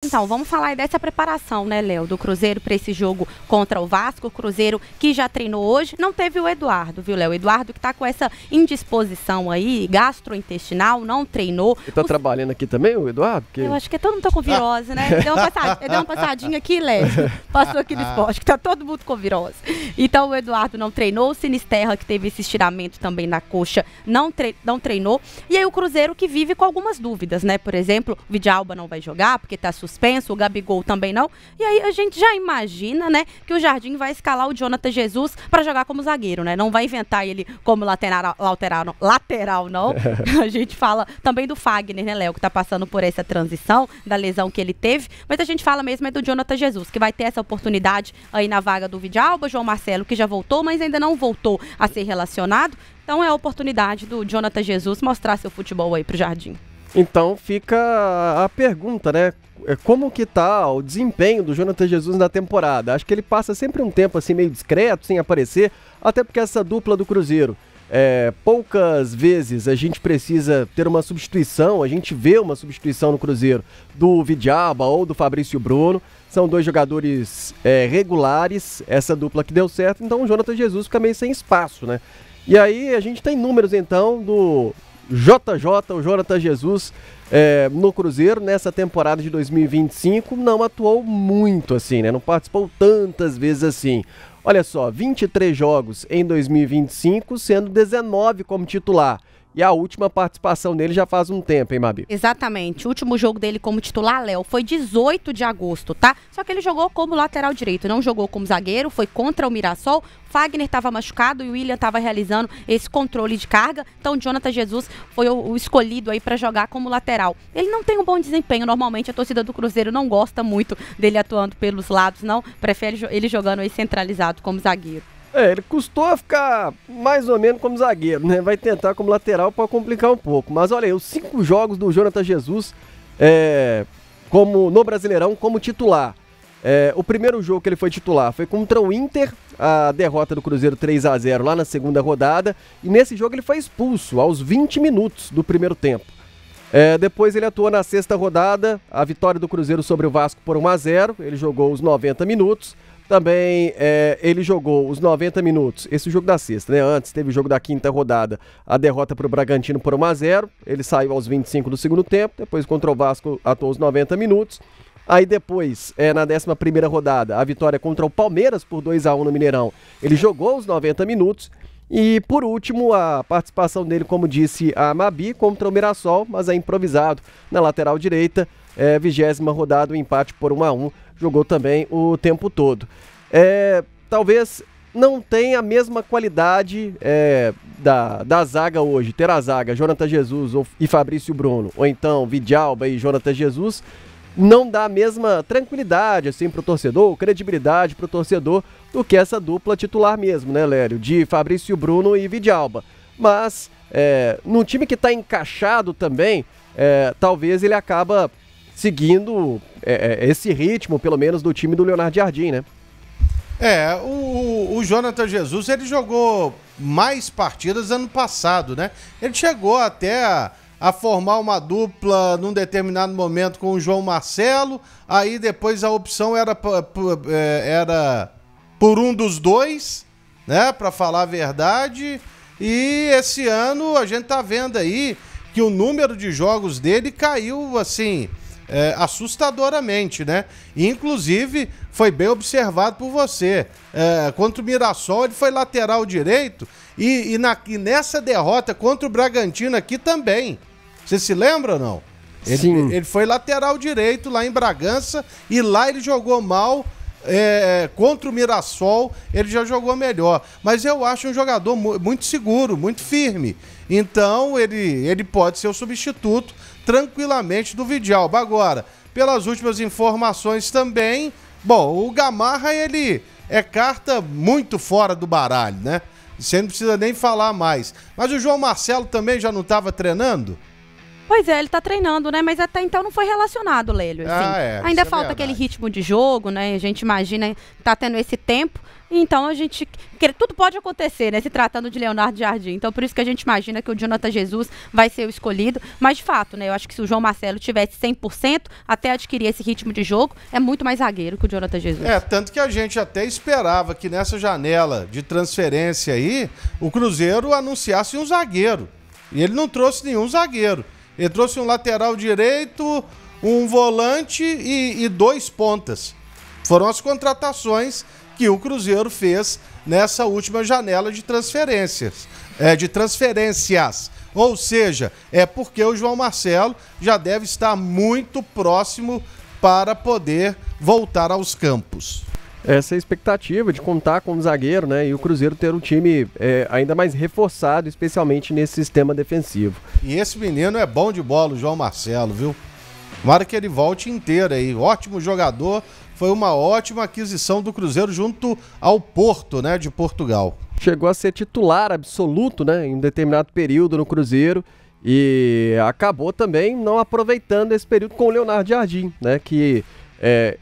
Então, vamos falar aí dessa preparação, né, Léo, do Cruzeiro para esse jogo contra o Vasco. O Cruzeiro que já treinou hoje, não teve o Eduardo, viu, Léo? O Eduardo que tá com essa indisposição aí, gastrointestinal, não treinou. Ele tá trabalhando aqui também, o Eduardo? Porque... Eu acho que todo mundo tá com virose, né? Ele deu uma passadinha aqui, Léo. Passou aqui no esporte, que tá todo mundo com virose. Então, o Eduardo não treinou. O Sinisterra, que teve esse estiramento também na coxa, não treinou. E aí o Cruzeiro que vive com algumas dúvidas, né? Por exemplo, o Vidalba não vai jogar porque tá suspenso, o Gabigol também não. E aí a gente já imagina, né, que o Jardim vai escalar o Jonathan Jesus para jogar como zagueiro, né? Não vai inventar ele como lateral não. A gente fala também do Fagner, né, Léo, que tá passando por essa transição da lesão que ele teve, mas a gente fala mesmo é do Jonathan Jesus, que vai ter essa oportunidade aí na vaga do Vidalba, João Marcelo, que já voltou, mas ainda não voltou a ser relacionado. Então é a oportunidade do Jonathan Jesus mostrar seu futebol aí pro Jardim. Então fica a pergunta, né? Como que tá o desempenho do Jonathan Jesus na temporada? Acho que ele passa sempre um tempo assim meio discreto, sem aparecer, até porque essa dupla do Cruzeiro, poucas vezes a gente precisa ter uma substituição, a gente vê uma substituição no Cruzeiro do Vidalba ou do Fabrício Bruno. São dois jogadores regulares, essa dupla que deu certo, então o Jonathan Jesus fica meio sem espaço, né? E aí a gente tem números então do JJ, o Jonathan Jesus, no Cruzeiro, nessa temporada de 2025, não atuou muito assim, né? Não participou tantas vezes assim. Olha só, 23 jogos em 2025, sendo 19 como titular. E a última participação dele já faz um tempo, hein, Mabi? Exatamente. O último jogo dele como titular, Léo, foi 18 de agosto, tá? Só que ele jogou como lateral direito, não jogou como zagueiro, foi contra o Mirassol. Fagner estava machucado e o William estava realizando esse controle de carga. Então, o Jonathan Jesus foi o escolhido aí para jogar como lateral. Ele não tem um bom desempenho. Normalmente, a torcida do Cruzeiro não gosta muito dele atuando pelos lados, não. Prefere ele jogando aí centralizado como zagueiro. Ele custou ficar mais ou menos como zagueiro, né? Vai tentar como lateral para complicar um pouco. Mas olha aí, os 5 jogos do Jonathan Jesus no Brasileirão como titular. O primeiro jogo que ele foi titular foi contra o Inter, a derrota do Cruzeiro 3-0 lá na segunda rodada. E nesse jogo ele foi expulso aos 20 minutos do primeiro tempo. Depois ele atuou na sexta rodada, a vitória do Cruzeiro sobre o Vasco por 1-0. Ele jogou os 90 minutos. Também ele jogou os 90 minutos, esse jogo da sexta, né? Antes teve o jogo da quinta rodada, a derrota para o Bragantino por 1-0. Ele saiu aos 25 do segundo tempo, depois contra o Vasco atuou os 90 minutos. Aí depois, na 11ª rodada, a vitória contra o Palmeiras por 2-1 no Mineirão. Ele jogou os 90 minutos. E por último, a participação dele, como disse a Mabi, contra o Mirassol, mas é improvisado na lateral direita. 20ª rodada, o empate por 1-1. Jogou também o tempo todo. Talvez não tenha a mesma qualidade da zaga hoje. Ter a zaga Jonathan Jesus e Fabrício Bruno, ou então Vidalba e Jonathan Jesus, não dá a mesma tranquilidade assim, para o torcedor, credibilidade para o torcedor, do que essa dupla titular mesmo, né, Lério? De Fabrício Bruno e Vidalba. Mas, num time que está encaixado também, talvez ele acaba seguindo esse ritmo, pelo menos, do time do Leonardo Jardim, né? O Jonathan Jesus, ele jogou mais partidas ano passado, né? Ele chegou até a formar uma dupla num determinado momento com o João Marcelo, aí depois a opção era por um dos dois, né? Pra falar a verdade. E esse ano a gente tá vendo aí que o número de jogos dele caiu, assim, assustadoramente, né? Inclusive, foi bem observado por você. Contra o Mirassol, ele foi lateral direito e nessa derrota contra o Bragantino aqui também. Você se lembra ou não? Sim. Ele foi lateral direito lá em Bragança e lá ele jogou mal. Contra o Mirassol, ele já jogou melhor. Mas eu acho um jogador muito seguro, muito firme. Então, ele pode ser o substituto tranquilamente do Vidalba. Agora, pelas últimas informações também, bom, o Gamarra, ele é carta muito fora do baralho, né? Você não precisa nem falar mais. Mas o João Marcelo também já não estava treinando? Pois é, ele tá treinando, né? Mas até então não foi relacionado, Lélio. Assim. Ainda falta aquele ritmo de jogo, né? A gente imagina que tá tendo esse tempo. Então a gente... Tudo pode acontecer, né? Se tratando de Leonardo Jardim. Então por isso que a gente imagina que o Jonathan Jesus vai ser o escolhido. Mas de fato, né? Eu acho que se o João Marcelo tivesse 100% até adquirir esse ritmo de jogo, é muito mais zagueiro que o Jonathan Jesus. Tanto que a gente até esperava que nessa janela de transferência aí, o Cruzeiro anunciasse um zagueiro. E ele não trouxe nenhum zagueiro. Ele trouxe um lateral direito, um volante e 2 pontas. Foram as contratações que o Cruzeiro fez nessa última janela de transferências. Ou seja, é porque o João Marcelo já deve estar muito próximo para poder voltar aos campos. Essa é a expectativa de contar com um zagueiro, né? E o Cruzeiro ter um time ainda mais reforçado, especialmente nesse sistema defensivo. E esse menino é bom de bola, o João Marcelo, viu? Tomara que ele volte inteiro aí. Ótimo jogador, foi uma ótima aquisição do Cruzeiro junto ao Porto, né? De Portugal. Chegou a ser titular absoluto, né? Em um determinado período no Cruzeiro. E acabou também não aproveitando esse período com o Leonardo Jardim, né? Que...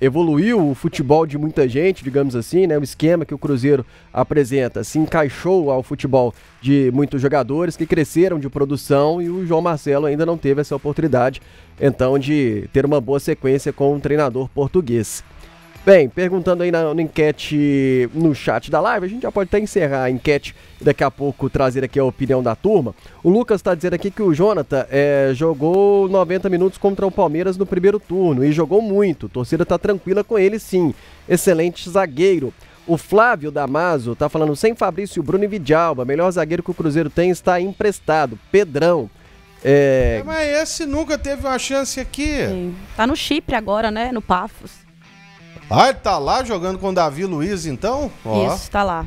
evoluiu o futebol de muita gente, digamos assim, né? O esquema que o Cruzeiro apresenta se encaixou ao futebol de muitos jogadores que cresceram de produção e o João Marcelo ainda não teve essa oportunidade, então, de ter uma boa sequência com um treinador português. Bem, perguntando aí na enquete no chat da live, a gente já pode até encerrar a enquete e daqui a pouco trazer aqui a opinião da turma. O Lucas está dizendo aqui que o Jonathan jogou 90 minutos contra o Palmeiras no primeiro turno e jogou muito. A torcida está tranquila com ele, sim. Excelente zagueiro. O Flávio Damaso está falando, sem Fabrício, Bruno e Vidalba, melhor zagueiro que o Cruzeiro tem está emprestado. Pedrão. Mas esse nunca teve uma chance aqui. Sim. Tá no Chipre agora, né? No Pafos. Ah, ele tá lá jogando com o Davi Luiz, então? Isso, tá lá.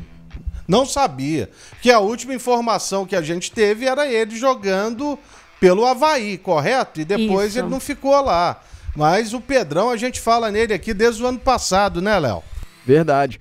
Não sabia. Que a última informação que a gente teve era ele jogando pelo Avaí, correto? E depois ele não ficou lá. Mas o Pedrão, a gente fala nele aqui desde o ano passado, né, Léo? Verdade.